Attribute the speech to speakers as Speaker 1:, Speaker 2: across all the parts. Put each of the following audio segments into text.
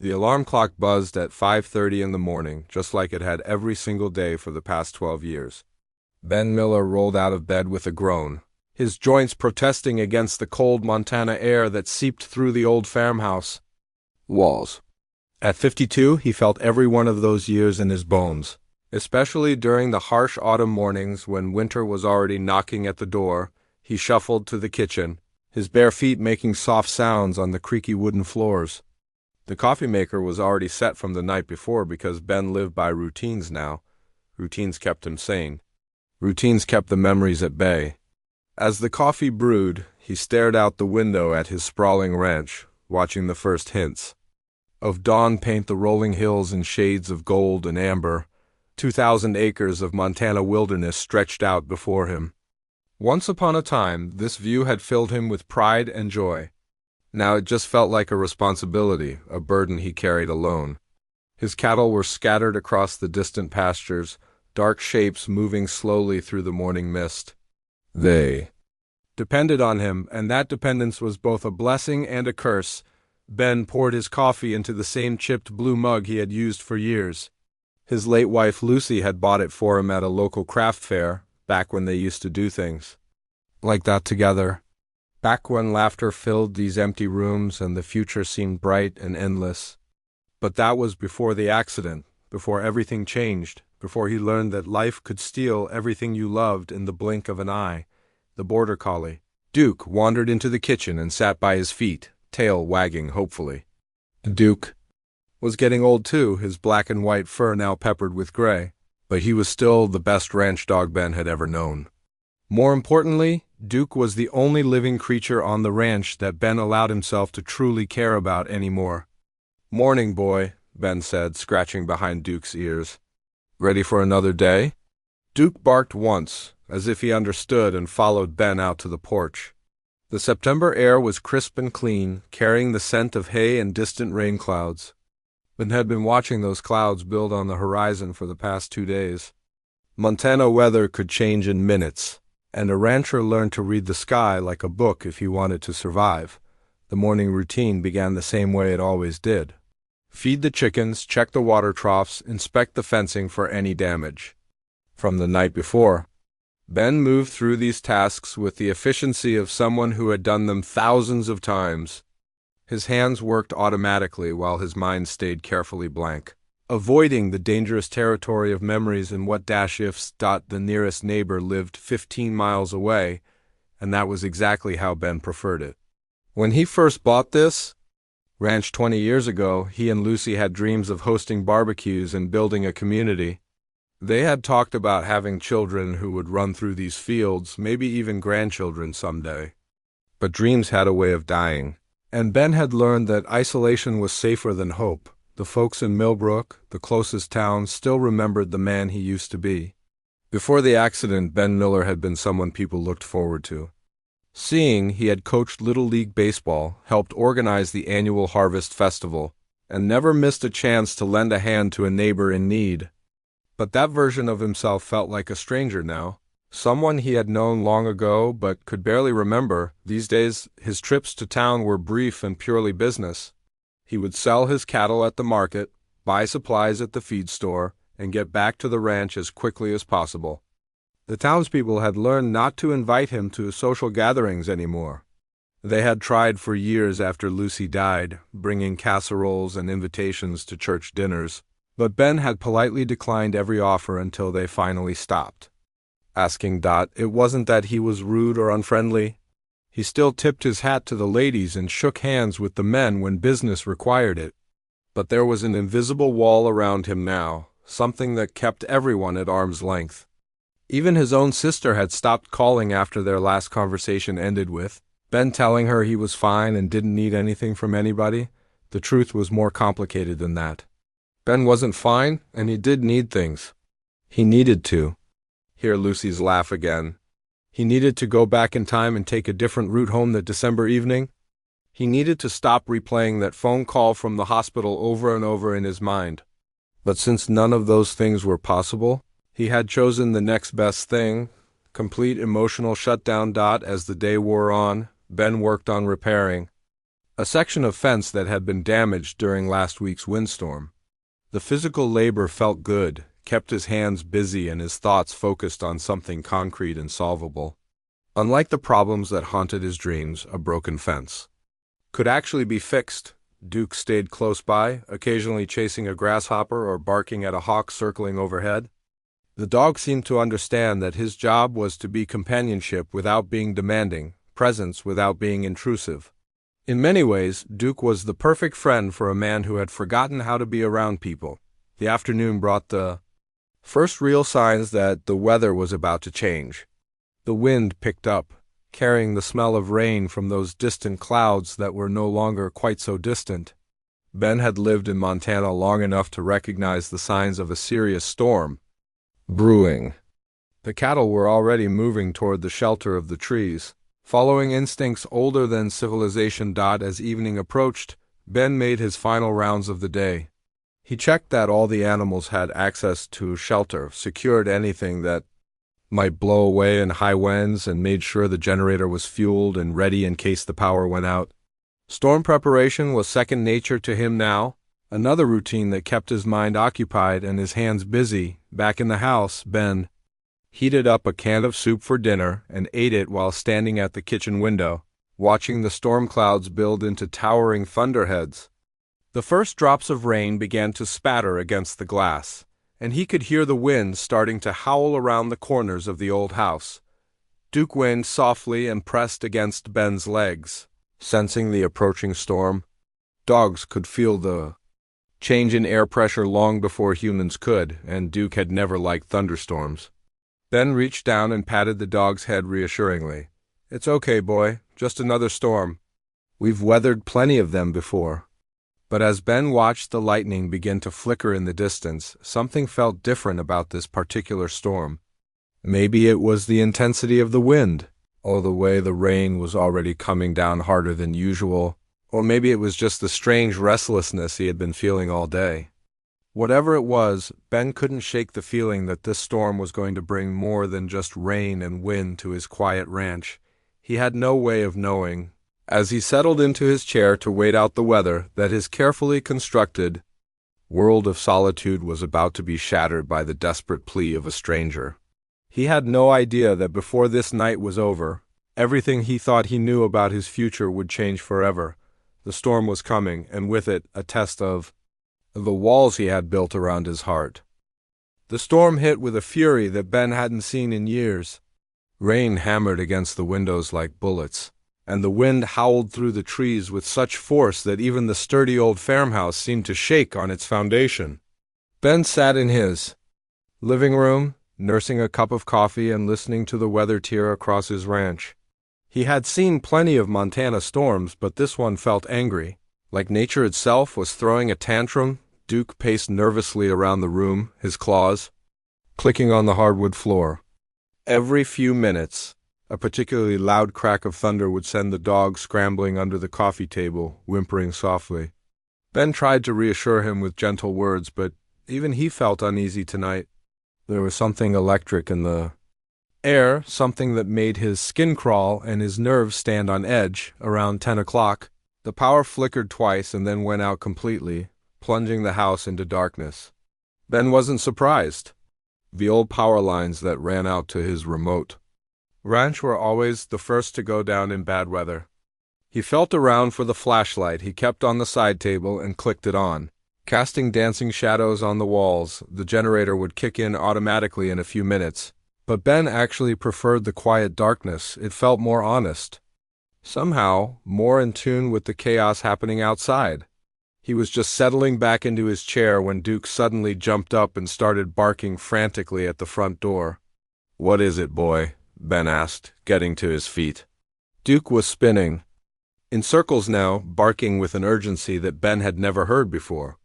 Speaker 1: The alarm clock buzzed at 5:30 in the morning, just like it had every single day for the past 12 years. Ben Miller rolled out of bed with a groan, his joints protesting against the cold Montana air that seeped through the old farmhouse walls. At 52, he felt every one of those years in his bones, especially during the harsh autumn mornings when winter was already knocking at the door. He shuffled to the kitchen, his bare feet making soft sounds on the creaky wooden floors. The coffee maker was already set from the night before because Ben lived by routines now. Routines kept him sane. Routines kept the memories at bay. As the coffee brewed, he stared out the window at his sprawling ranch, watching the first hints of dawn paint the rolling hills in shades of gold and amber. 2,000 acres of Montana wilderness stretched out before him. Once upon a time, this view had filled him with pride and joy. Now it just felt like a responsibility, a burden he carried alone. His cattle were scattered across the distant pastures, dark shapes moving slowly through the morning mist. They depended on him, and that dependence was both a blessing and a curse. Ben poured his coffee into the same chipped blue mug he had used for years. His late wife Lucy had bought it for him at a local craft fair, back when they used to do things like that together. Back when laughter filled these empty rooms and the future seemed bright and endless. But that was before the accident, before everything changed, before he learned that life could steal everything you loved in the blink of an eye. The border collie, Duke, wandered into the kitchen and sat by his feet, tail wagging hopefully. Duke was getting old too, his black and white fur now peppered with gray, but he was still the best ranch dog Ben had ever known. More importantly, Duke was the only living creature on the ranch that Ben allowed himself to truly care about anymore. "Morning, boy," Ben said, scratching behind Duke's ears. "Ready for another day?" Duke barked once, as if he understood, and followed Ben out to the porch. The September air was crisp and clean, carrying the scent of hay and distant rain clouds. Ben had been watching those clouds build on the horizon for the past 2 days. Montana weather could change in minutes, and a rancher learned to read the sky like a book if he wanted to survive. The morning routine began the same way it always did. Feed the chickens, check the water troughs, inspect the fencing for any damage. From the night before, Ben moved through these tasks with the efficiency of someone who had done them thousands of times. His hands worked automatically while his mind stayed carefully blank, avoiding the dangerous territory of memories and what ifs. The nearest neighbor lived 15 miles away, and that was exactly how Ben preferred it. When he first bought this ranch 20 years ago, he and Lucy had dreams of hosting barbecues and building a community. They had talked about having children who would run through these fields, maybe even grandchildren someday. But dreams had a way of dying, and Ben had learned that isolation was safer than hope. The folks in Millbrook, the closest town, still remembered the man he used to be. Before the accident, Ben Miller had been someone people looked forward to. Seeing he had coached Little League Baseball, helped organize the annual Harvest Festival, and never missed a chance to lend a hand to a neighbor in need. But that version of himself felt like a stranger now, someone he had known long ago but could barely remember. These days, his trips to town were brief and purely business. He would sell his cattle at the market, buy supplies at the feed store, and get back to the ranch as quickly as possible. The townspeople had learned not to invite him to social gatherings anymore. They had tried for years after Lucy died, bringing casseroles and invitations to church dinners, but Ben had politely declined every offer until they finally stopped asking. It wasn't that he was rude or unfriendly. He still tipped his hat to the ladies and shook hands with the men when business required it. But there was an invisible wall around him now, something that kept everyone at arm's length. Even his own sister had stopped calling after their last conversation ended with Ben telling her he was fine and didn't need anything from anybody. The truth was more complicated than that. Ben wasn't fine, and he did need things. He needed to. Hear Lucy's laugh again. He needed to go back in time and take a different route home that December evening. He needed to stop replaying that phone call from the hospital over and over in his mind. But since none of those things were possible, he had chosen the next best thing, complete emotional shutdown. As the day wore on, Ben worked on repairing a section of fence that had been damaged during last week's windstorm. The physical labor felt good, kept his hands busy and his thoughts focused on something concrete and solvable. Unlike the problems that haunted his dreams, a broken fence could actually be fixed. Duke stayed close by, occasionally chasing a grasshopper or barking at a hawk circling overhead. The dog seemed to understand that his job was to be companionship without being demanding, presence without being intrusive. In many ways, Duke was the perfect friend for a man who had forgotten how to be around people. The afternoon brought the first real signs that the weather was about to change. The wind picked up, carrying the smell of rain from those distant clouds that were no longer quite so distant. Ben had lived in Montana long enough to recognize the signs of a serious storm brewing. The cattle were already moving toward the shelter of the trees. Following instincts older than civilization. As evening approached, Ben made his final rounds of the day. He checked that all the animals had access to shelter, secured anything that might blow away in high winds, and made sure the generator was fueled and ready in case the power went out. Storm preparation was second nature to him now, another routine that kept his mind occupied and his hands busy. Back in the house, Ben heated up a can of soup for dinner and ate it while standing at the kitchen window, watching the storm clouds build into towering thunderheads. The first drops of rain began to spatter against the glass, and he could hear the wind starting to howl around the corners of the old house. Duke whined softly and pressed against Ben's legs, sensing the approaching storm. Dogs could feel the change in air pressure long before humans could, and Duke had never liked thunderstorms. Ben reached down and patted the dog's head reassuringly. "It's okay, boy. Just another storm. We've weathered plenty of them before." But as Ben watched the lightning begin to flicker in the distance, something felt different about this particular storm. Maybe it was the intensity of the wind, or the way the rain was already coming down harder than usual, or maybe it was just the strange restlessness he had been feeling all day. Whatever it was, Ben couldn't shake the feeling that this storm was going to bring more than just rain and wind to his quiet ranch. He had no way of knowing, as he settled into his chair to wait out the weather, that his carefully constructed world of solitude was about to be shattered by the desperate plea of a stranger. He had no idea that before this night was over, everything he thought he knew about his future would change forever. The storm was coming, and with it, a test of the walls he had built around his heart. The storm hit with a fury that Ben hadn't seen in years. Rain hammered against the windows like bullets, and the wind howled through the trees with such force that even the sturdy old farmhouse seemed to shake on its foundation. Ben sat in his living room, nursing a cup of coffee and listening to the weather tear across his ranch. He had seen plenty of Montana storms, but this one felt angry. Like nature itself was throwing a tantrum. Duke paced nervously around the room, his claws clicking on the hardwood floor. Every few minutes, a particularly loud crack of thunder would send the dog scrambling under the coffee table, whimpering softly. Ben tried to reassure him with gentle words, but even he felt uneasy tonight. There was something electric in the air, something that made his skin crawl and his nerves stand on edge. Around 10 o'clock, the power flickered twice and then went out completely, plunging the house into darkness. Ben wasn't surprised. The old power lines that ran out to his remote ranch were always the first to go down in bad weather. He felt around for the flashlight he kept on the side table and clicked it on. Casting dancing shadows on the walls, the generator would kick in automatically in a few minutes. But Ben actually preferred the quiet darkness. It felt more honest. Somehow, more in tune with the chaos happening outside. He was just settling back into his chair when Duke suddenly jumped up and started barking frantically at the front door. "What is it, boy?" Ben asked, getting to his feet. Duke was spinning in circles now, barking with an urgency that Ben had never heard before.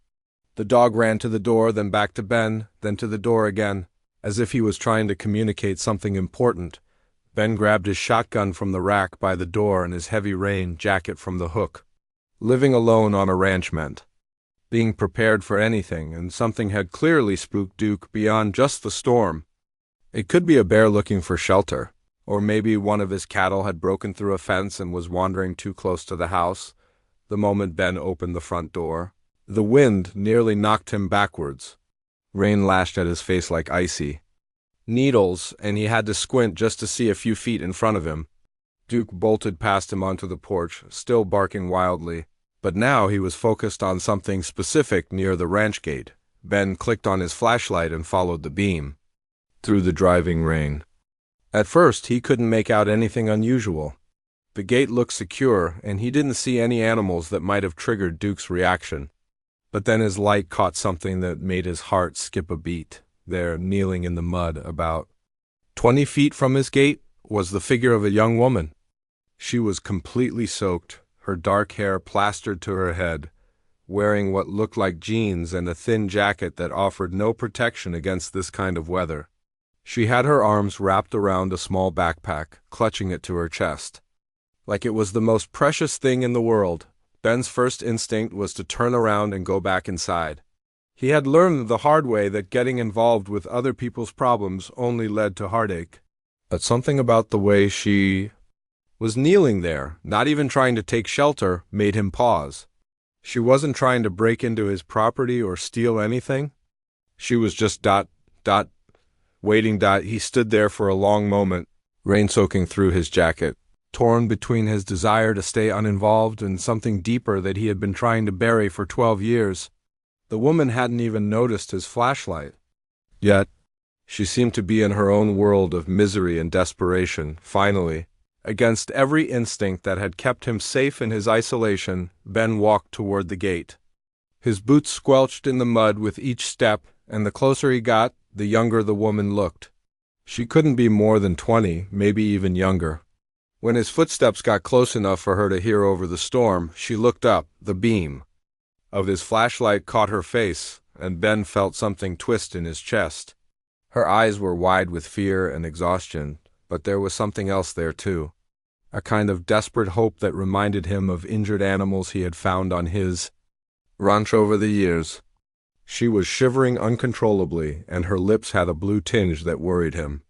Speaker 1: The dog ran to the door, then back to Ben, then to the door again, as if he was trying to communicate something important. Ben grabbed his shotgun from the rack by the door and his heavy rain jacket from the hook. Living alone on a ranch meant being prepared for anything, and something had clearly spooked Duke beyond just the storm. It could be a bear looking for shelter, or maybe one of his cattle had broken through a fence and was wandering too close to the house. the moment Ben opened the front door. The wind nearly knocked him backwards. Rain lashed at his face like icy needles, and he had to squint just to see a few feet in front of him. Duke bolted past him onto the porch, still barking wildly. But now he was focused on something specific near the ranch gate. Ben clicked on his flashlight and followed the beam through the driving rain. At first, he couldn't make out anything unusual. The gate looked secure, and he didn't see any animals that might have triggered Duke's reaction. But then his light caught something that made his heart skip a beat. There, kneeling in the mud, about 20 feet from his gate, was the figure of a young woman. She was completely soaked, her dark hair plastered to her head, wearing what looked like jeans and a thin jacket that offered no protection against this kind of weather. She had her arms wrapped around a small backpack, clutching it to her chest. Like it was the most precious thing in the world, Ben's first instinct was to turn around and go back inside. He had learned the hard way that getting involved with other people's problems only led to heartache. But something about the way she was kneeling there, not even trying to take shelter, made him pause. She wasn't trying to break into his property or steal anything. She was just waiting. He stood there for a long moment, rain soaking through his jacket, torn between his desire to stay uninvolved and something deeper that he had been trying to bury for 12 years. The woman hadn't even noticed his flashlight. Yet, she seemed to be in her own world of misery and desperation. Finally, against every instinct that had kept him safe in his isolation, Ben walked toward the gate. His boots squelched in the mud with each step, and the closer he got, the younger the woman looked. She couldn't be more than 20, maybe even younger. When his footsteps got close enough for her to hear over the storm, she looked up. The beam of his flashlight caught her face, and Ben felt something twist in his chest. Her eyes were wide with fear and exhaustion, but there was something else there too. A kind of desperate hope that reminded him of injured animals he had found on his ranch over the years. She was shivering uncontrollably, and her lips had a blue tinge that worried him.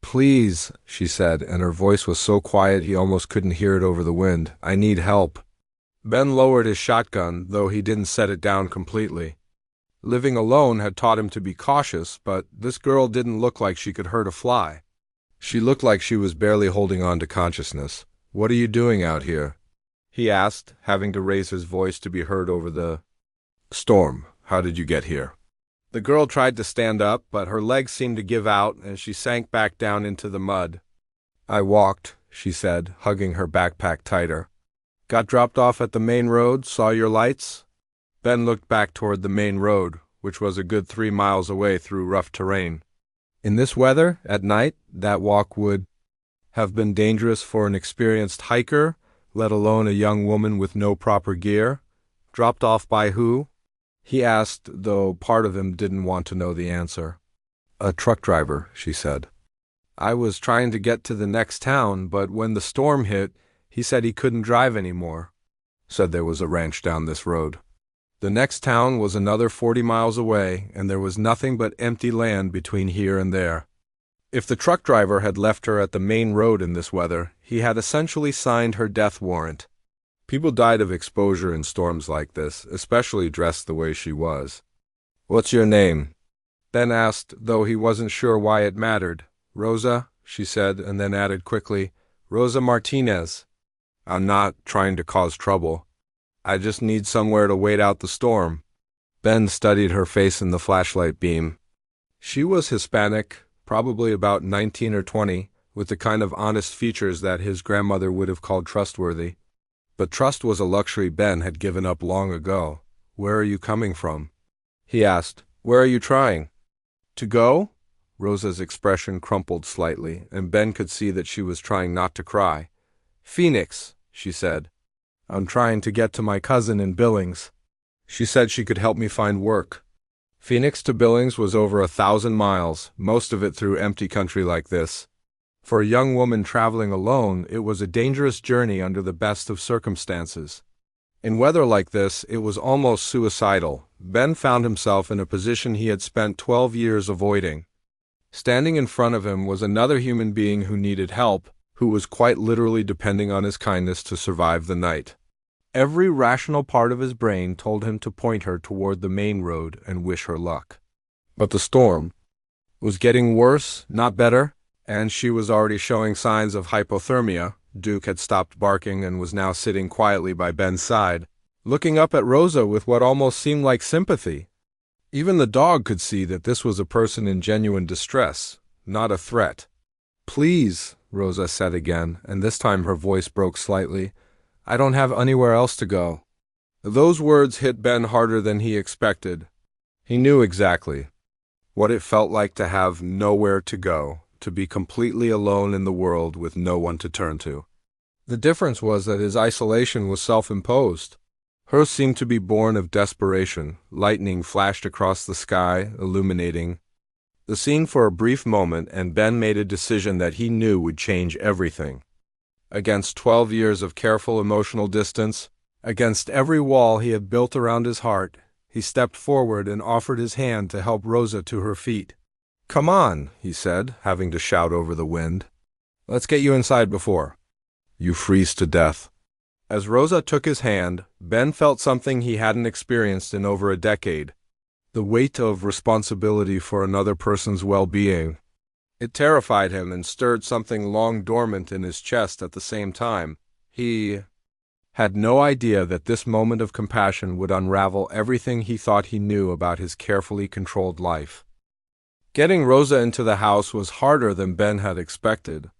Speaker 1: "Please," she said, and her voice was so quiet he almost couldn't hear it over the wind. "I need help." Ben lowered his shotgun, though he didn't set it down completely. Living alone had taught him to be cautious, but this girl didn't look like she could hurt a fly. She looked like she was barely holding on to consciousness. "What are you doing out here?" he asked, having to raise his voice to be heard over the storm. "How did you get here?" The girl tried to stand up, but her legs seemed to give out, and she sank back down into the mud. "I walked," she said, hugging her backpack tighter. "Got dropped off at the main road, saw your lights?" Ben looked back toward the main road, which was a good 3 miles away through rough terrain. In this weather, at night, that walk would have been dangerous for an experienced hiker, let alone a young woman with no proper gear. "Dropped off by who?" he asked, though part of him didn't want to know the answer. "A truck driver," she said. "I was trying to get to the next town, but when the storm hit, he said he couldn't drive anymore." Said there was a ranch down this road. The next town was another 40 miles away, and there was nothing but empty land between here and there. If the truck driver had left her at the main road in this weather, he had essentially signed her death warrant. People died of exposure in storms like this, especially dressed the way she was. "What's your name?" Ben asked, though he wasn't sure why it mattered. "Rosa," she said, and then added quickly, "Rosa Martinez. I'm not trying to cause trouble. I just need somewhere to wait out the storm." Ben studied her face in the flashlight beam. She was Hispanic, probably about 19 or 20, with the kind of honest features that his grandmother would have called trustworthy. But trust was a luxury Ben had given up long ago. "Where are you coming from?" he asked. "Where are you trying to go?" Rosa's expression crumpled slightly, and Ben could see that she was trying not to cry. "Phoenix," she said. "I'm trying to get to my cousin in Billings. She said she could help me find work." Phoenix to Billings was over 1,000 miles, most of it through empty country like this. For a young woman traveling alone, it was a dangerous journey under the best of circumstances. In weather like this, it was almost suicidal. Ben found himself in a position he had spent 12 years avoiding. Standing in front of him was another human being who needed help, who was quite literally depending on his kindness to survive the night. Every rational part of his brain told him to point her toward the main road and wish her luck. But the storm was getting worse, not better, and she was already showing signs of hypothermia. Duke had stopped barking and was now sitting quietly by Ben's side, looking up at Rosa with what almost seemed like sympathy. Even the dog could see that this was a person in genuine distress, not a threat. "Please," Rosa said again, and this time her voice broke slightly. "I don't have anywhere else to go." Those words hit Ben harder than he expected. He knew exactly what it felt like to have nowhere to go, to be completely alone in the world with no one to turn to. The difference was that his isolation was self-imposed. Hers seemed to be born of desperation. Lightning flashed across the sky, illuminating the scene for a brief moment, and Ben made a decision that he knew would change everything. Against 12 years of careful emotional distance, against every wall he had built around his heart, he stepped forward and offered his hand to help Rosa to her feet. "Come on," he said, having to shout over the wind. "Let's get you inside before you freeze to death." As Rosa took his hand, Ben felt something he hadn't experienced in over a decade: the weight of responsibility for another person's well-being. It terrified him and stirred something long dormant in his chest at the same time. He had no idea that this moment of compassion would unravel everything he thought he knew about his carefully controlled life. Getting Rosa into the house was harder than Ben had expected.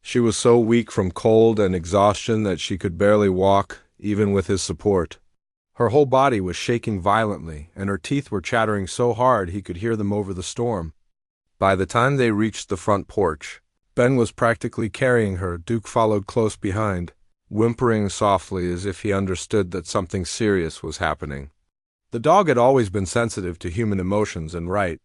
Speaker 1: She was so weak from cold and exhaustion that she could barely walk, even with his support. Her whole body was shaking violently, and her teeth were chattering so hard he could hear them over the storm. By the time they reached the front porch, Ben was practically carrying her. Duke followed close behind, whimpering softly as if he understood that something serious was happening. The dog had always been sensitive to human emotions and right.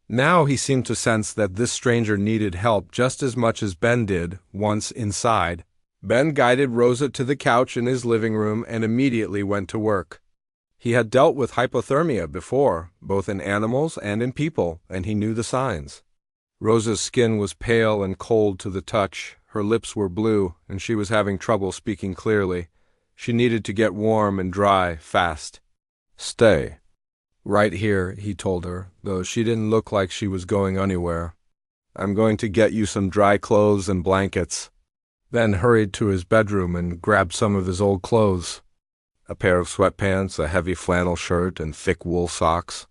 Speaker 1: Now he seemed to sense that this stranger needed help just as much as Ben did. Once inside, Ben guided Rosa to the couch in his living room and immediately went to work. He had dealt with hypothermia before, both in animals and in people, and he knew the signs. Rosa's skin was pale and cold to the touch, her lips were blue, and she was having trouble speaking clearly. She needed to get warm and dry, fast. "Stay right here," he told her, though she didn't look like she was going anywhere. "I'm going to get you some dry clothes and blankets." Ben hurried to his bedroom and grabbed some of his old clothes: a pair of sweatpants, a heavy flannel shirt, and thick wool socks.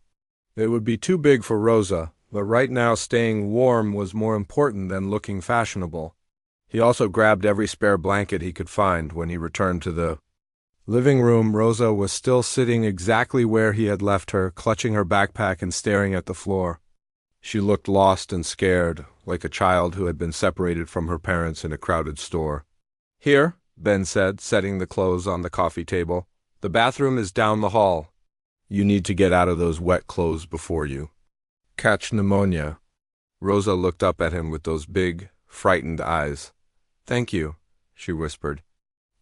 Speaker 1: It would be too big for Rosa, but right now staying warm was more important than looking fashionable. He also grabbed every spare blanket he could find. When he returned to the living room, Rosa was still sitting exactly where he had left her, clutching her backpack and staring at the floor. She looked lost and scared, like a child who had been separated from her parents in a crowded store. "Here," Ben said, setting the clothes on the coffee table. "The bathroom is down the hall. You need to get out of those wet clothes before you catch pneumonia." Rosa looked up at him with those big, frightened eyes. "Thank you," she whispered.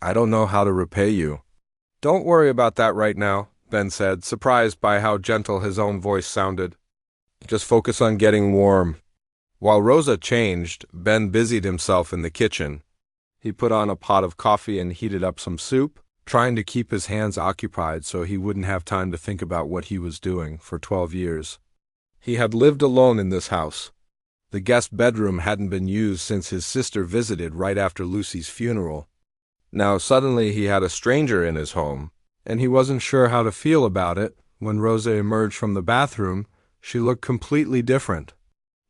Speaker 1: "I don't know how to repay you." "Don't worry about that right now," Ben said, surprised by how gentle his own voice sounded. "Just focus on getting warm." While Rosa changed, Ben busied himself in the kitchen. He put on a pot of coffee and heated up some soup, trying to keep his hands occupied so he wouldn't have time to think about what he was doing. For 12 years, he had lived alone in this house. The guest bedroom hadn't been used since his sister visited right after Lucy's funeral. Now suddenly he had a stranger in his home, and he wasn't sure how to feel about it. When Rosa emerged from the bathroom, she looked completely different.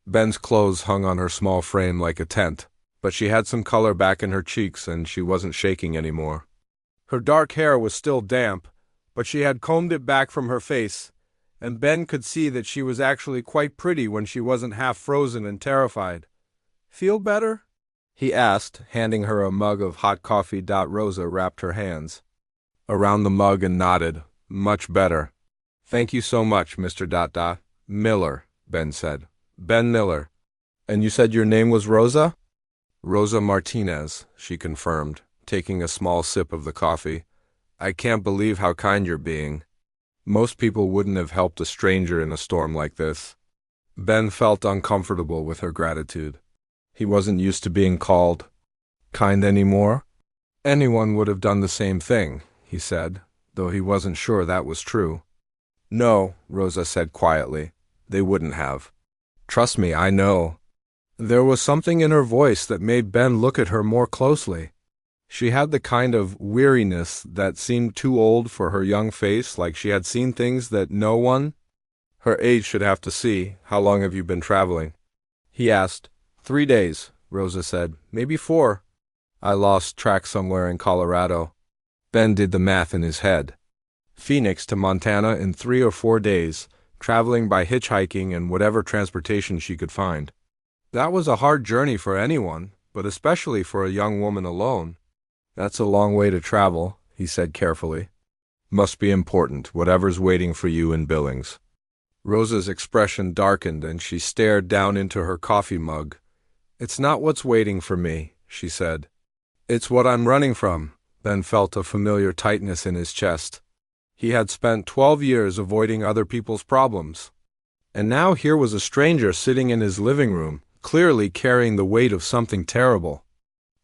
Speaker 1: Ben's clothes hung on her small frame like a tent, but she had some color back in her cheeks and she wasn't shaking anymore. Her dark hair was still damp, but she had combed it back from her face, and Ben could see that she was actually quite pretty when she wasn't half frozen and terrified. "Feel better?" he asked, handing her a mug of hot coffee. Rosa wrapped her hands around the mug and nodded. "Much better. Thank you so much, Mr. Miller," Ben said. "Ben Miller. And you said your name was Rosa?" "Rosa Martinez," she confirmed, taking a small sip of the coffee. "I can't believe how kind you're being. Most people wouldn't have helped a stranger in a storm like this." Ben felt uncomfortable with her gratitude. He wasn't used to being called kind anymore. Anyone would have done the same thing. he said, though he wasn't sure that was true. No, Rosa said quietly. They wouldn't have. Trust me, I know. There was something in her voice that made Ben look at her more closely. She had the kind of weariness that seemed too old for her young face, like she had seen things that no one her age should have to see. How long have you been traveling? He asked. 3 days, Rosa said. Maybe 4. I lost track somewhere in Colorado. Ben did the math in his head. Phoenix to Montana in 3 or 4 days, traveling by hitchhiking and whatever transportation she could find. That was a hard journey for anyone, but especially for a young woman alone. That's a long way to travel, he said carefully. Must be important, whatever's waiting for you in Billings. Rosa's expression darkened and she stared down into her coffee mug. It's not what's waiting for me, she said. It's what I'm running from. Ben felt a familiar tightness in his chest. He had spent 12 years avoiding other people's problems. And now here was a stranger sitting in his living room, clearly carrying the weight of something terrible.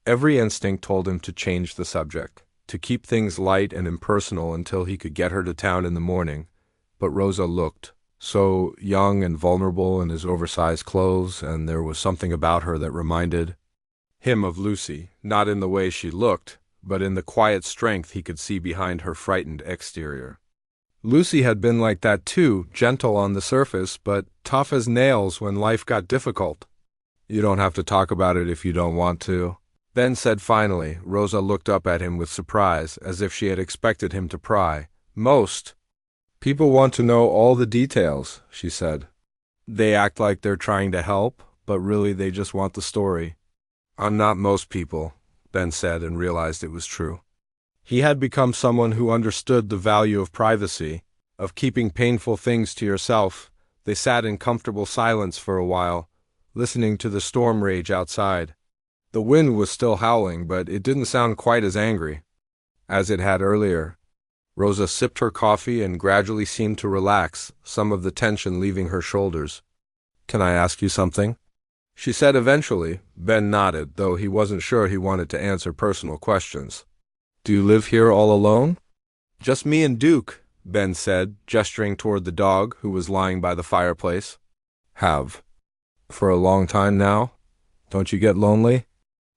Speaker 1: Every instinct told him to change the subject, to keep things light and impersonal until he could get her to town in the morning. But Rosa looked so young and vulnerable in his oversized clothes, and there was something about her that reminded him of Lucy, not in the way she looked, but in the quiet strength he could see behind her frightened exterior. Lucy had been like that too, gentle on the surface, but tough as nails when life got difficult. You don't have to talk about it if you don't want to, Ben said finally. Rosa looked up at him with surprise, as if she had expected him to pry. Most people want to know all the details, she said. They act like they're trying to help, but really they just want the story. I'm not most people, Ben said, and realized it was true. He had become someone who understood the value of privacy, of keeping painful things to yourself. They sat in comfortable silence for a while, listening to the storm rage outside. The wind was still howling, but it didn't sound quite as angry as it had earlier. Rosa sipped her coffee and gradually seemed to relax, some of the tension leaving her shoulders. Can I ask you something? She said eventually. Ben nodded, though he wasn't sure he wanted to answer personal questions. Do you live here all alone? Just me and Duke, Ben said, gesturing toward the dog who was lying by the fireplace. Have. For a long time now? Don't you get lonely?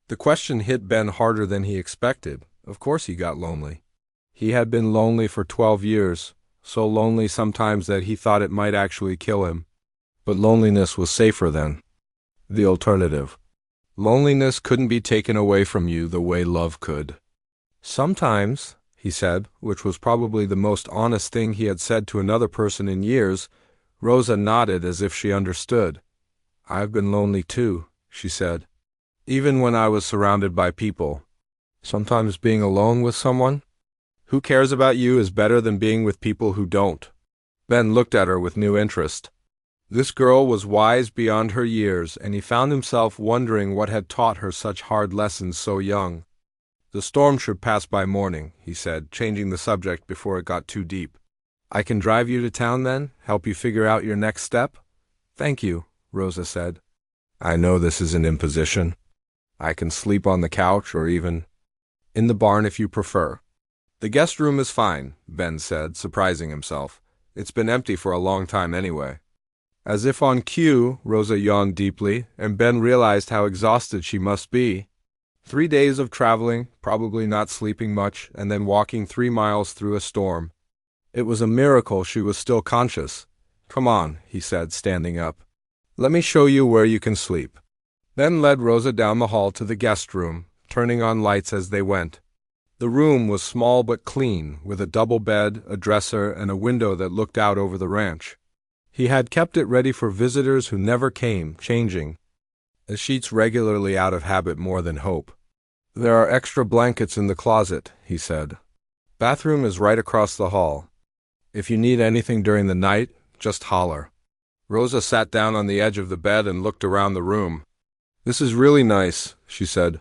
Speaker 1: The question hit Ben harder than he expected. Of course he got lonely. He had been lonely for 12 years, so lonely sometimes that he thought it might actually kill him. But loneliness was safer then. The alternative. Loneliness couldn't be taken away from you the way love could. Sometimes, he said, which was probably the most honest thing he had said to another person in years. Rosa nodded as if she understood. I've been lonely too, she said. Even when I was surrounded by people. Sometimes being alone with someone who cares about you is better than being with people who don't. Ben looked at her with new interest. This girl was wise beyond her years, and he found himself wondering what had taught her such hard lessons so young. The storm should pass by morning, he said, changing the subject before it got too deep. I can drive you to town then, help you figure out your next step? Thank you, Rosa said. I know this is an imposition. I can sleep on the couch or even in the barn if you prefer. The guest room is fine, Ben said, surprising himself. It's been empty for a long time anyway. As if on cue, Rosa yawned deeply, and Ben realized how exhausted she must be. 3 days of traveling, probably not sleeping much, and then walking 3 miles through a storm. It was a miracle she was still conscious. Come on, he said, standing up. Let me show you where you can sleep. Ben led Rosa down the hall to the guest room, turning on lights as they went. The room was small but clean, with a double bed, a dresser, and a window that looked out over the ranch. He had kept it ready for visitors who never came, changing the sheets regularly out of habit more than hope. There are extra blankets in the closet, he said. Bathroom is right across the hall. If you need anything during the night, just holler. Rosa sat down on the edge of the bed and looked around the room. This is really nice, she said.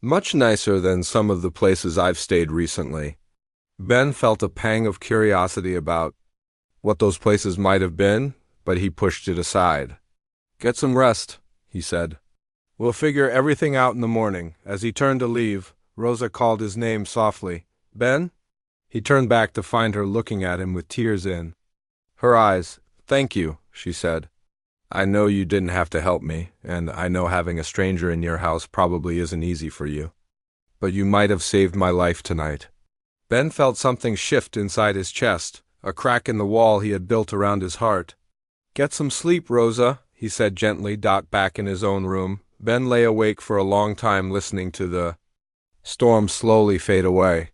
Speaker 1: Much nicer than some of the places I've stayed recently. Ben felt a pang of curiosity about what those places might have been, but he pushed it aside. Get some rest, he said. We'll figure everything out in the morning. As he turned to leave, Rosa called his name softly. Ben? He turned back to find her looking at him with tears in her eyes. "Thank you," she said. "I know you didn't have to help me, and I know having a stranger in your house probably isn't easy for you. But you might have saved my life tonight." Ben felt something shift inside his chest, a crack in the wall he had built around his heart. "Get some sleep, Rosa," he said gently. Back in his own room, Ben lay awake for a long time listening to the storm slowly fade away.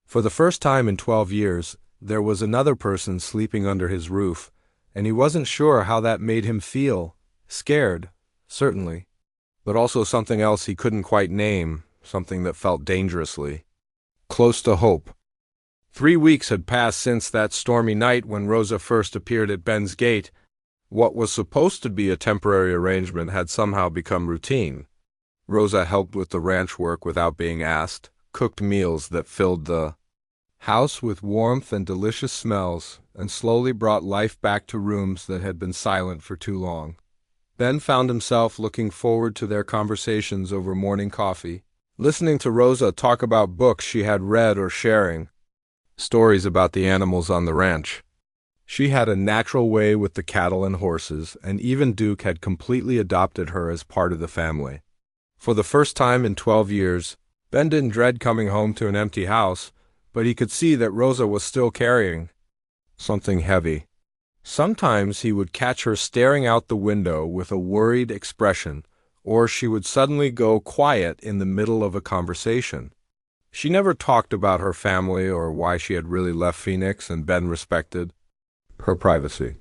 Speaker 1: For the first time in 12 years, there was another person sleeping under his roof, and he wasn't sure how that made him feel. Scared, certainly, but also something else he couldn't quite name, something that felt dangerously close to hope. 3 weeks had passed since that stormy night when Rosa first appeared at Ben's gate. What was supposed to be a temporary arrangement had somehow become routine. Rosa helped with the ranch work without being asked, cooked meals that filled the house with warmth and delicious smells, and slowly brought life back to rooms that had been silent for too long. Ben found himself looking forward to their conversations over morning coffee, listening to Rosa talk about books she had read or sharing stories about the animals on the ranch. She had a natural way with the cattle and horses, and even Duke had completely adopted her as part of the family. For the first time in 12 years, Ben didn't dread coming home to an empty house, but he could see that Rosa was still carrying something heavy. Sometimes he would catch her staring out the window with a worried expression, or she would suddenly go quiet in the middle of a conversation. She never talked about her family or why she had really left Phoenix, and Ben respected her privacy.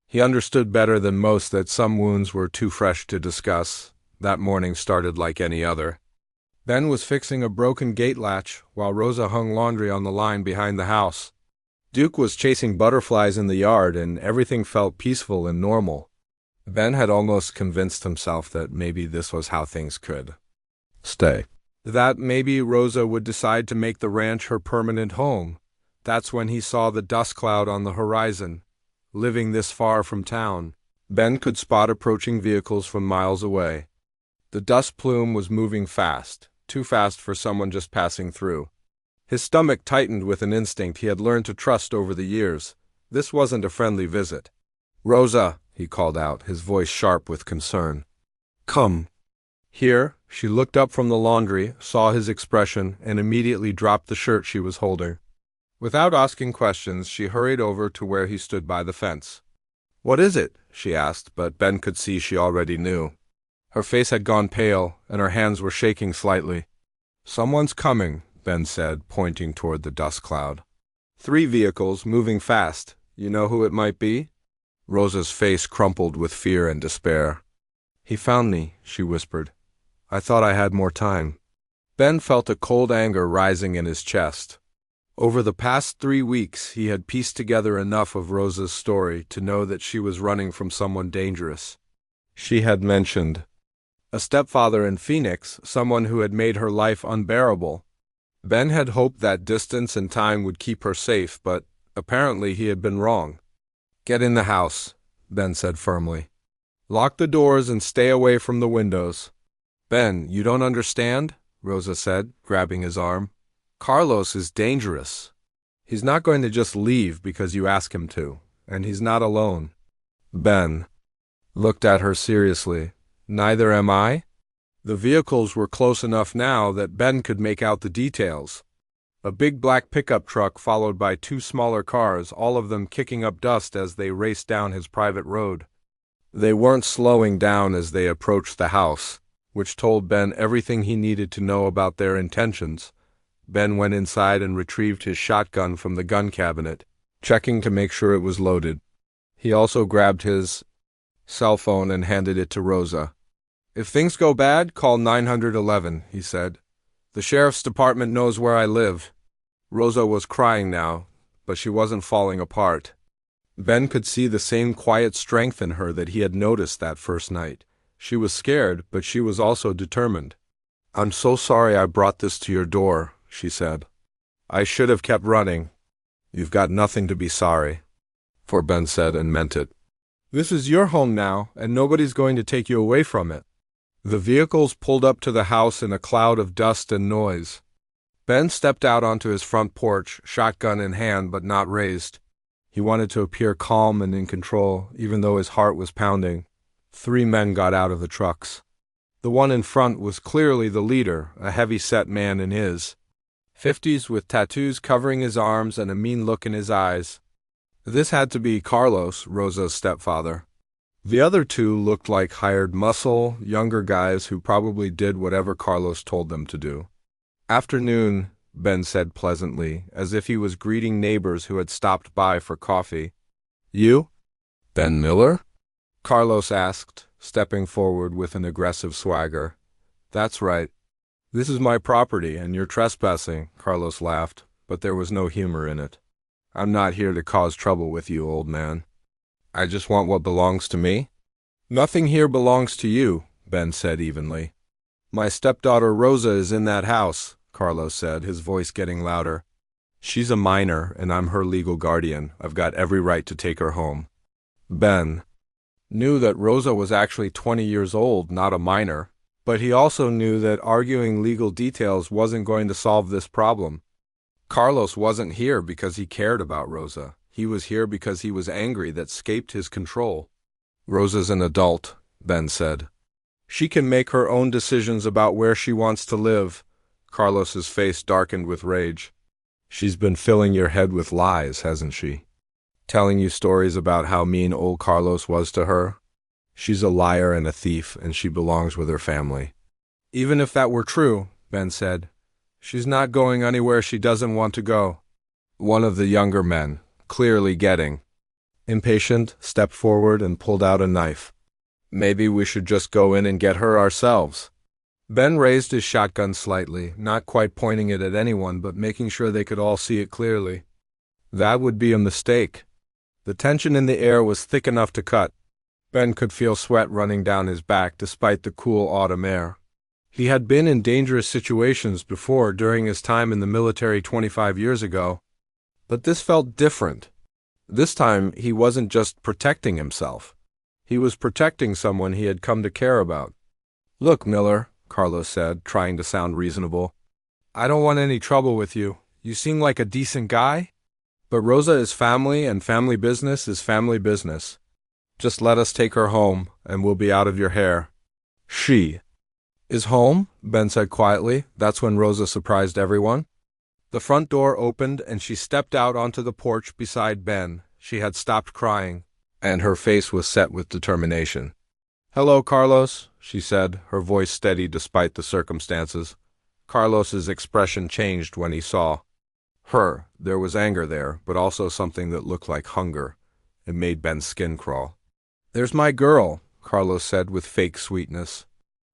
Speaker 1: He understood better than most that some wounds were too fresh to discuss. That morning started like any other. Ben was fixing a broken gate latch while Rosa hung laundry on the line behind the house. Duke was chasing butterflies in the yard, and everything felt peaceful and normal. Ben had almost convinced himself that maybe this was how things could stay. That maybe Rosa would decide to make the ranch her permanent home. That's when he saw the dust cloud on the horizon. Living this far from town, Ben could spot approaching vehicles from miles away. The dust plume was moving fast, too fast for someone just passing through. His stomach tightened with an instinct he had learned to trust over the years. This wasn't a friendly visit. "Rosa," he called out, his voice sharp with concern. "Come here." She looked up from the laundry, saw his expression, and immediately dropped the shirt she was holding. Without asking questions, she hurried over to where he stood by the fence. "What is it?" she asked, but Ben could see she already knew. Her face had gone pale, and her hands were shaking slightly. "Someone's coming," Ben said, pointing toward the dust cloud. 3 vehicles, moving fast. You know who it might be? Rosa's face crumpled with fear and despair. "He found me," she whispered. "I thought I had more time." Ben felt a cold anger rising in his chest. Over the past 3 weeks, he had pieced together enough of Rosa's story to know that she was running from someone dangerous. She had mentioned a stepfather in Phoenix, someone who had made her life unbearable. Ben had hoped that distance and time would keep her safe, but apparently he had been wrong. "Get in the house," Ben said firmly. "Lock the doors and stay away from the windows." "Ben, you don't understand," Rosa said, grabbing his arm. "Carlos is dangerous. He's not going to just leave because you ask him to, and he's not alone." Ben looked at her seriously. "Neither am I." The vehicles were close enough now that Ben could make out the details. A big black pickup truck followed by 2 smaller cars, all of them kicking up dust as they raced down his private road. They weren't slowing down as they approached the house, which told Ben everything he needed to know about their intentions. Ben went inside and retrieved his shotgun from the gun cabinet, checking to make sure it was loaded. He also grabbed his cell phone and handed it to Rosa. "If things go bad, call 911, he said. "The sheriff's department knows where I live." Rosa was crying now, but she wasn't falling apart. Ben could see the same quiet strength in her that he had noticed that first night. She was scared, but she was also determined. "I'm so sorry I brought this to your door," she said. "I should have kept running." "You've got nothing to be sorry for," Ben said, and meant it. "This is your home now, and nobody's going to take you away from it." The vehicles pulled up to the house in a cloud of dust and noise. Ben stepped out onto his front porch, shotgun in hand but not raised. He wanted to appear calm and in control, even though his heart was pounding. 3 men got out of the trucks. The one in front was clearly the leader, a heavy-set man in his 50s with tattoos covering his arms and a mean look in his eyes. This had to be Carlos, Rosa's stepfather. The other 2 looked like hired muscle, younger guys who probably did whatever Carlos told them to do. "Afternoon," Ben said pleasantly, as if he was greeting neighbors who had stopped by for coffee. "You? Ben Miller?" Carlos asked, stepping forward with an aggressive swagger. "That's right. This is my property, and you're trespassing," Carlos laughed, but there was no humor in it. "I'm not here to cause trouble with you, old man. I just want what belongs to me." "Nothing here belongs to you," Ben said evenly. "My stepdaughter Rosa is in that house," Carlos said, his voice getting louder. "She's a minor, and I'm her legal guardian. I've got every right to take her home." Ben knew that Rosa was actually 20 years old, not a minor, but he also knew that arguing legal details wasn't going to solve this problem. Carlos wasn't here because he cared about Rosa. He was here because he was angry that escaped his control. "Rosa's an adult," Ben said. "She can make her own decisions about where she wants to live." Carlos's face darkened with rage. "She's been filling your head with lies, hasn't she? Telling you stories about how mean old Carlos was to her? She's a liar and a thief, and she belongs with her family." "Even if that were true," Ben said, "she's not going anywhere she doesn't want to go." One of the younger men, clearly getting impatient, stepped forward and pulled out a knife. "Maybe we should just go in and get her ourselves." Ben raised his shotgun slightly, not quite pointing it at anyone but making sure they could all see it clearly. That would be a mistake. The tension in the air was thick enough to cut. Ben could feel sweat running down his back despite the cool autumn air. He had been in dangerous situations before during his time in the military 25 years ago, but this felt different. This time he wasn't just protecting himself. He was protecting someone he had come to care about. "Look, Miller," Carlos said, trying to sound reasonable, "I don't want any trouble with you. You seem like a decent guy. But Rosa is family, and family business is family business. Just let us take her home, and we'll be out of your hair." "She is home?" Ben said quietly. That's when Rosa surprised everyone. The front door opened, and she stepped out onto the porch beside Ben. She had stopped crying, and her face was set with determination. "Hello, Carlos," she said, her voice steady despite the circumstances. Carlos's expression changed when he saw her. There was anger there, but also something that looked like hunger. It made Ben's skin crawl. "There's my girl," Carlos said with fake sweetness.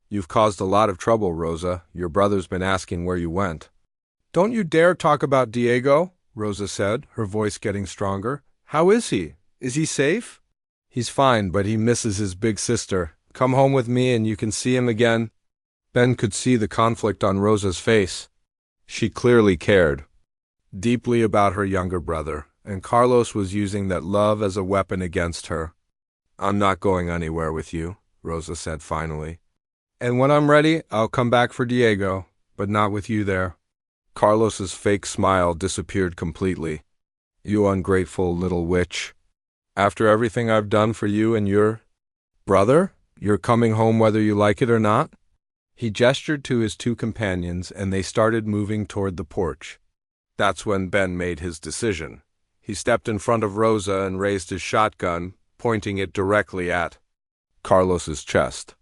Speaker 1: "You've caused a lot of trouble, Rosa. Your brother's been asking where you went." "Don't you dare talk about Diego," Rosa said, her voice getting stronger. "How is he? Is he safe?" "He's fine, but he misses his big sister. Come home with me and you can see him again." Ben could see the conflict on Rosa's face. She clearly cared deeply about her younger brother, and Carlos was using that love as a weapon against her. "I'm not going anywhere with you," Rosa said finally. "And when I'm ready, I'll come back for Diego, but not with you there." Carlos's fake smile disappeared completely. "You ungrateful little witch. After everything I've done for you and your brother, you're coming home whether you like it or not?" He gestured to his 2 companions, and they started moving toward the porch. That's when Ben made his decision. He stepped in front of Rosa and raised his shotgun, pointing it directly at Carlos's chest.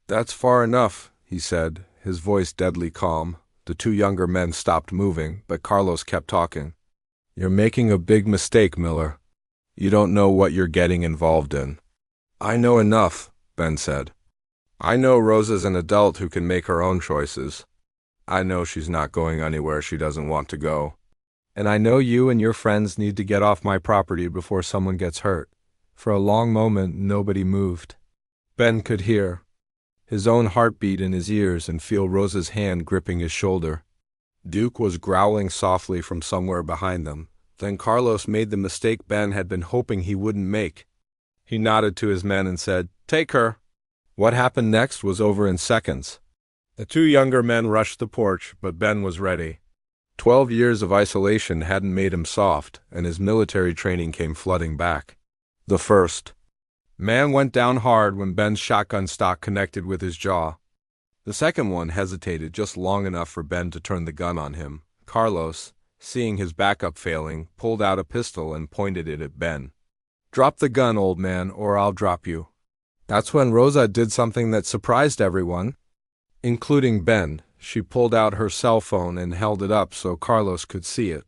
Speaker 1: "That's far enough," he said, his voice deadly calm. The 2 younger men stopped moving, but Carlos kept talking. "You're making a big mistake, Miller. You don't know what you're getting involved in." "I know enough," Ben said. "I know Rosa's an adult who can make her own choices. I know she's not going anywhere she doesn't want to go. And I know you and your friends need to get off my property before someone gets hurt." For a long moment, nobody moved. Ben could hear his own heartbeat in his ears and feel Rosa's hand gripping his shoulder. Duke was growling softly from somewhere behind them. Then Carlos made the mistake Ben had been hoping he wouldn't make. He nodded to his men and said, "Take her." What happened next was over in seconds. The 2 younger men rushed the porch, but Ben was ready. 12 years of isolation hadn't made him soft, and his military training came flooding back. The first man went down hard when Ben's shotgun stock connected with his jaw. The second one hesitated just long enough for Ben to turn the gun on him. Carlos, seeing his backup failing, pulled out a pistol and pointed it at Ben. "Drop the gun, old man, or I'll drop you." That's when Rosa did something that surprised everyone, including Ben. She pulled out her cell phone and held it up so Carlos could see it.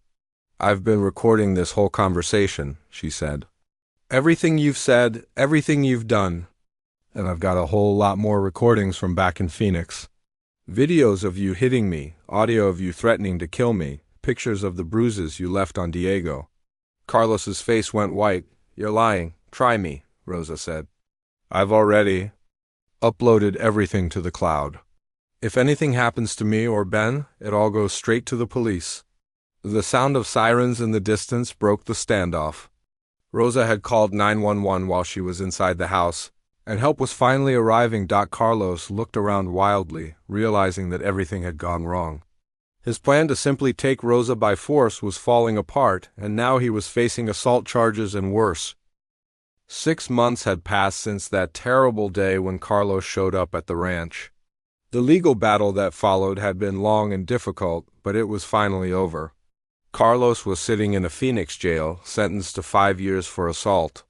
Speaker 1: "I've been recording this whole conversation," she said. "Everything you've said, everything you've done. And I've got a whole lot more recordings from back in Phoenix. Videos of you hitting me, audio of you threatening to kill me, pictures of the bruises you left on Diego." Carlos's face went white. "You're lying. Try me," Rosa said. "I've already uploaded everything to the cloud. If anything happens to me or Ben, it all goes straight to the police." The sound of sirens in the distance broke the standoff. Rosa had called 911 while she was inside the house, and help was finally arriving. Carlos looked around wildly, realizing that everything had gone wrong. His plan to simply take Rosa by force was falling apart, and now he was facing assault charges and worse. 6 months had passed since that terrible day when Carlos showed up at the ranch. The legal battle that followed had been long and difficult, but it was finally over. Carlos was sitting in a Phoenix jail, sentenced to 5 years for assault,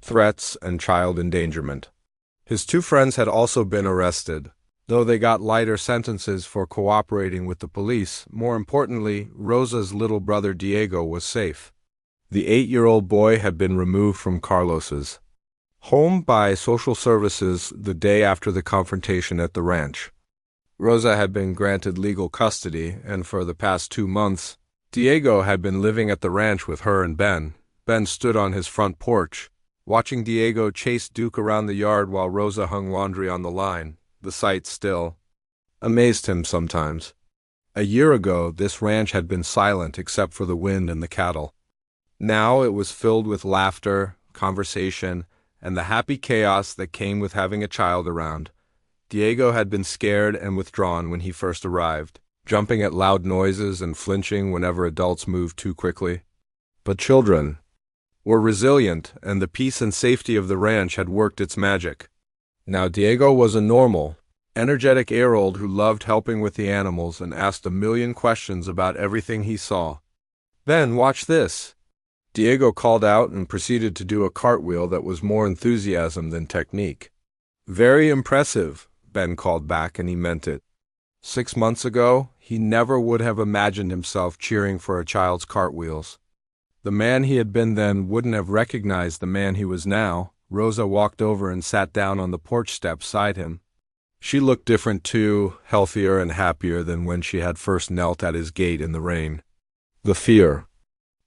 Speaker 1: threats, and child endangerment. His 2 friends had also been arrested, though they got lighter sentences for cooperating with the police. More importantly, Rosa's little brother Diego was safe. The 8-year-old boy had been removed from Carlos's home by social services the day after the confrontation at the ranch. Rosa had been granted legal custody, and for the past 2 months, Diego had been living at the ranch with her and Ben. Ben stood on his front porch, watching Diego chase Duke around the yard while Rosa hung laundry on the line. The sight still amazed him sometimes. A year ago, this ranch had been silent except for the wind and the cattle. Now it was filled with laughter, conversation, and the happy chaos that came with having a child around. Diego had been scared and withdrawn when he first arrived, jumping at loud noises and flinching whenever adults moved too quickly. But children were resilient, and the peace and safety of the ranch had worked its magic. Now Diego was a normal, energetic 8-year-old who loved helping with the animals and asked a million questions about everything he saw. "Ben, watch this." Diego called out and proceeded to do a cartwheel that was more enthusiasm than technique. "Very impressive," Ben called back, and he meant it. 6 months ago, he never would have imagined himself cheering for a child's cartwheels. The man he had been then wouldn't have recognized the man he was now. Rosa walked over and sat down on the porch step beside him. She looked different too, healthier and happier than when she had first knelt at his gate in the rain. The fear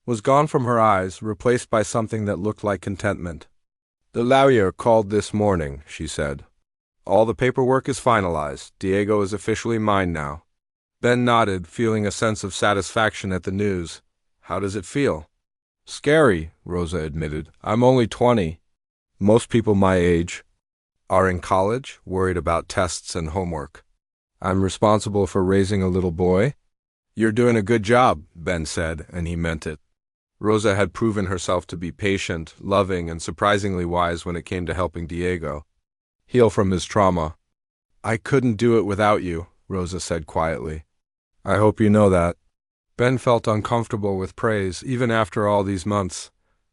Speaker 1: was gone from her eyes, replaced by something that looked like contentment. "The lawyer called this morning," she said. "All the paperwork is finalized. Diego is officially mine now." Ben nodded, feeling a sense of satisfaction at the news. "How does it feel?" "Scary," Rosa admitted. "I'm only 20. Most people my age are in college, worried about tests and homework. I'm responsible for raising a little boy." "You're doing a good job," Ben said, and he meant it. Rosa had proven herself to be patient, loving, and surprisingly wise when it came to helping Diego heal from his trauma. "I couldn't do it without you," Rosa said quietly. "I hope you know that." Ben felt uncomfortable with praise, even after all these months.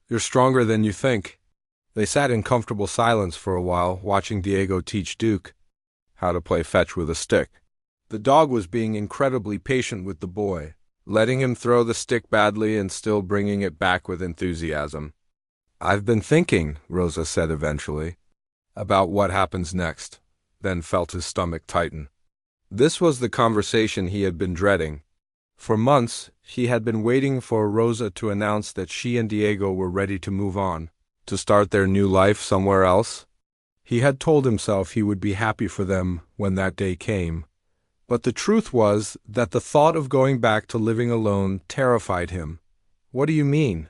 Speaker 1: "You're stronger than you think." They sat in comfortable silence for a while, watching Diego teach Duke how to play fetch with a stick. The dog was being incredibly patient with the boy, letting him throw the stick badly and still bringing it back with enthusiasm. "I've been thinking," Rosa said eventually, "about what happens next," then felt his stomach tighten. This was the conversation he had been dreading. For months, he had been waiting for Rosa to announce that she and Diego were ready to move on, to start their new life somewhere else. He had told himself he would be happy for them when that day came. But the truth was that the thought of going back to living alone terrified him. "What do you mean?"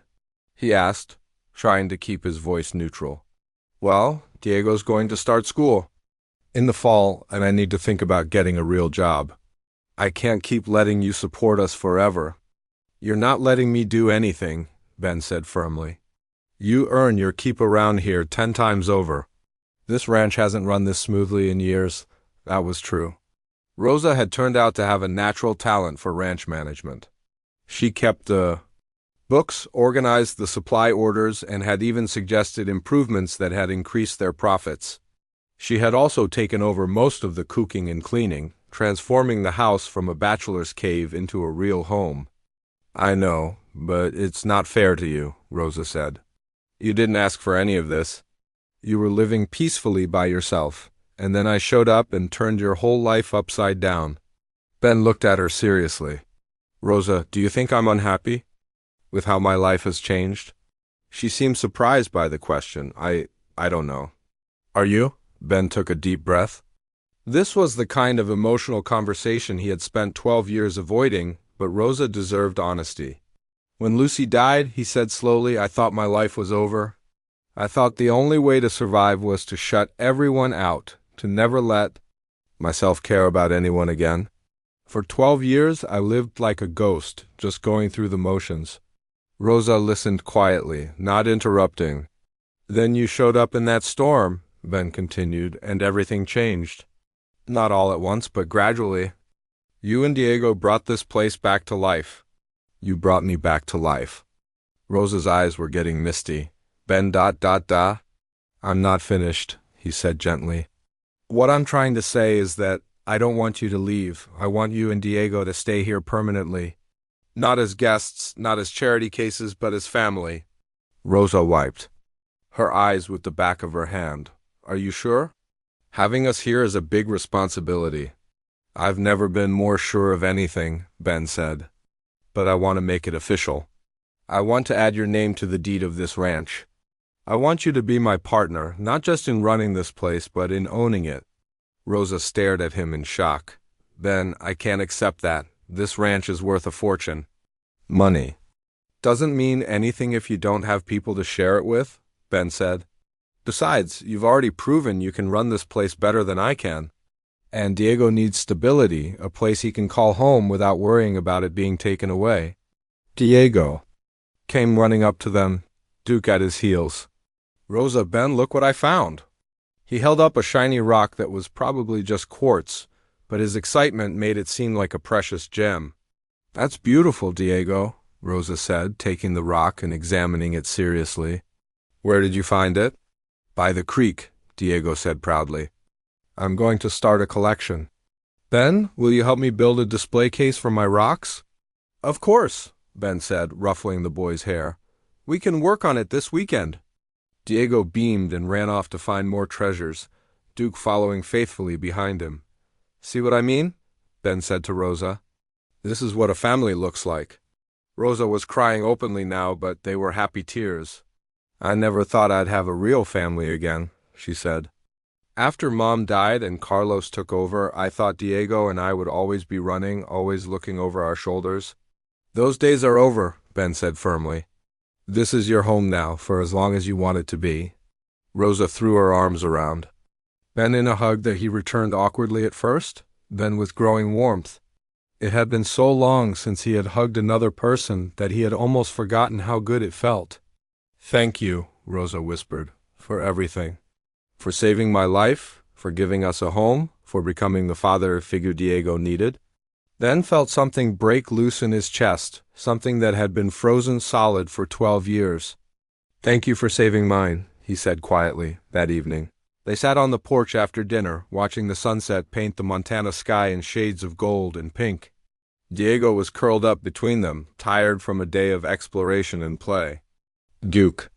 Speaker 1: he asked, trying to keep his voice neutral. "Well, Diego's going to start school in the fall, and I need to think about getting a real job. I can't keep letting you support us forever. You're not letting me do anything, Ben said firmly. You earn your keep around here 10 times over. This ranch hasn't run this smoothly in years. That was true. Rosa had turned out to have a natural talent for ranch management. She kept the books, organized the supply orders, and had even suggested improvements that had increased their profits. She had also taken over most of the cooking and cleaning, transforming the house from a bachelor's cave into a real home. I know, but it's not fair to you, Rosa said. You didn't ask for any of this. You were living peacefully by yourself, and then I showed up and turned your whole life upside down. Ben looked at her seriously. Rosa, do you think I'm unhappy with how my life has changed? She seemed surprised by the question. I don't know. Are you? Ben took a deep breath. This was the kind of emotional conversation he had spent 12 years avoiding, but Rosa deserved honesty. When Lucy died, he said slowly, I thought my life was over. I thought the only way to survive was to shut everyone out, to never let myself care about anyone again. For 12 years, I lived like a ghost, just going through the motions. Rosa listened quietly, not interrupting. Then you showed up in that storm, Ben continued, and everything changed. Not all at once, but gradually. You and Diego brought this place back to life. You brought me back to life. Rosa's eyes were getting misty. Ben ... I'm not finished, he said gently. What I'm trying to say is that I don't want you to leave. I want you and Diego to stay here permanently. Not as guests, not as charity cases, but as family. Rosa wiped her eyes with the back of her hand. Are you sure? Having us here is a big responsibility. I've never been more sure of anything, Ben said. But I want to make it official. I want to add your name to the deed of this ranch. I want you to be my partner, not just in running this place, but in owning it. Rosa stared at him in shock. Ben, I can't accept that. This ranch is worth a fortune. Money doesn't mean anything if you don't have people to share it with, Ben said. Besides, you've already proven you can run this place better than I can. And Diego needs stability, a place he can call home without worrying about it being taken away. Diego came running up to them, Duke at his heels. Rosa, Ben, look what I found. He held up a shiny rock that was probably just quartz, but his excitement made it seem like a precious gem. That's beautiful, Diego, Rosa said, taking the rock and examining it seriously. Where did you find it? By the creek, Diego said proudly. I'm going to start a collection. Ben, will you help me build a display case for my rocks? Of course, Ben said, ruffling the boy's hair. We can work on it this weekend. Diego beamed and ran off to find more treasures, Duke following faithfully behind him. See what I mean? Ben said to Rosa. This is what a family looks like. Rosa was crying openly now, but they were happy tears. I never thought I'd have a real family again, she said. After Mom died and Carlos took over, I thought Diego and I would always be running, always looking over our shoulders. Those days are over, Ben said firmly. This is your home now, for as long as you want it to be. Rosa threw her arms around Ben in a hug that he returned awkwardly at first, then with growing warmth. It had been so long since he had hugged another person that he had almost forgotten how good it felt. Thank you, Rosa whispered, for everything. For saving my life, for giving us a home, for becoming the father figure Diego needed. Then felt something break loose in his chest, something that had been frozen solid for 12 years. Thank you for saving mine, he said quietly, that evening. They sat on the porch after dinner, watching the sunset paint the Montana sky in shades of gold and pink. Diego was curled up between them, tired from a day of exploration and play. Duke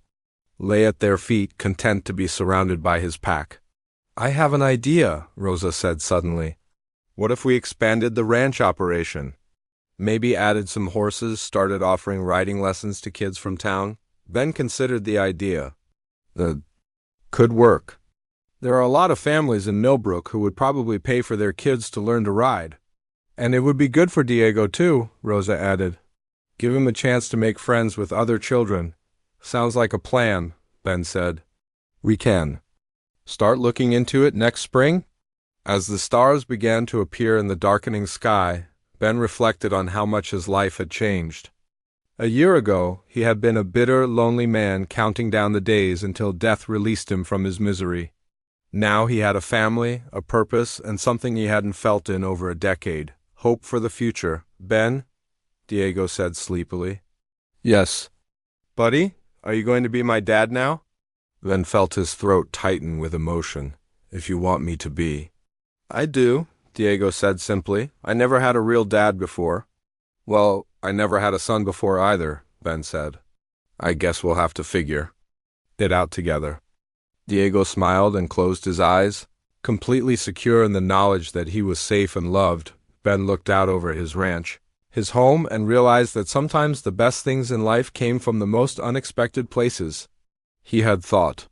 Speaker 1: lay at their feet, content to be surrounded by his pack. I have an idea, Rosa said suddenly. What if we expanded the ranch operation? Maybe added some horses, started offering riding lessons to kids from town? Ben considered the idea. Could work. There are a lot of families in Millbrook who would probably pay for their kids to learn to ride. And it would be good for Diego too, Rosa added. Give him a chance to make friends with other children. Sounds like a plan, Ben said. We can start looking into it next spring? As the stars began to appear in the darkening sky, Ben reflected on how much his life had changed. A year ago, he had been a bitter, lonely man counting down the days until death released him from his misery. Now he had a family, a purpose, and something he hadn't felt in over a decade: hope for the future. "Ben?" Diego said sleepily. "Yes." "Buddy, are you going to be my dad now?" Ben felt his throat tighten with emotion. "If you want me to be." "I do," Diego said simply. "I never had a real dad before." "Well, I never had a son before either," Ben said. "I guess we'll have to figure it out together." Diego smiled and closed his eyes. Completely secure in the knowledge that he was safe and loved, Ben looked out over his ranch, his home, and realized that sometimes the best things in life came from the most unexpected places. He had thought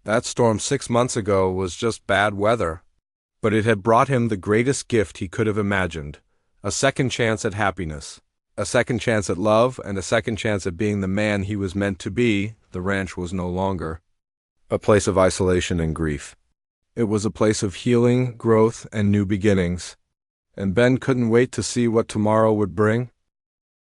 Speaker 1: that storm 6 months ago was just bad weather, but it had brought him the greatest gift he could have imagined: a second chance at happiness, a second chance at love, and a second chance at being the man he was meant to be. The ranch was no longer a place of isolation and grief. It was a place of healing, growth, and new beginnings. And Ben couldn't wait to see what tomorrow would bring.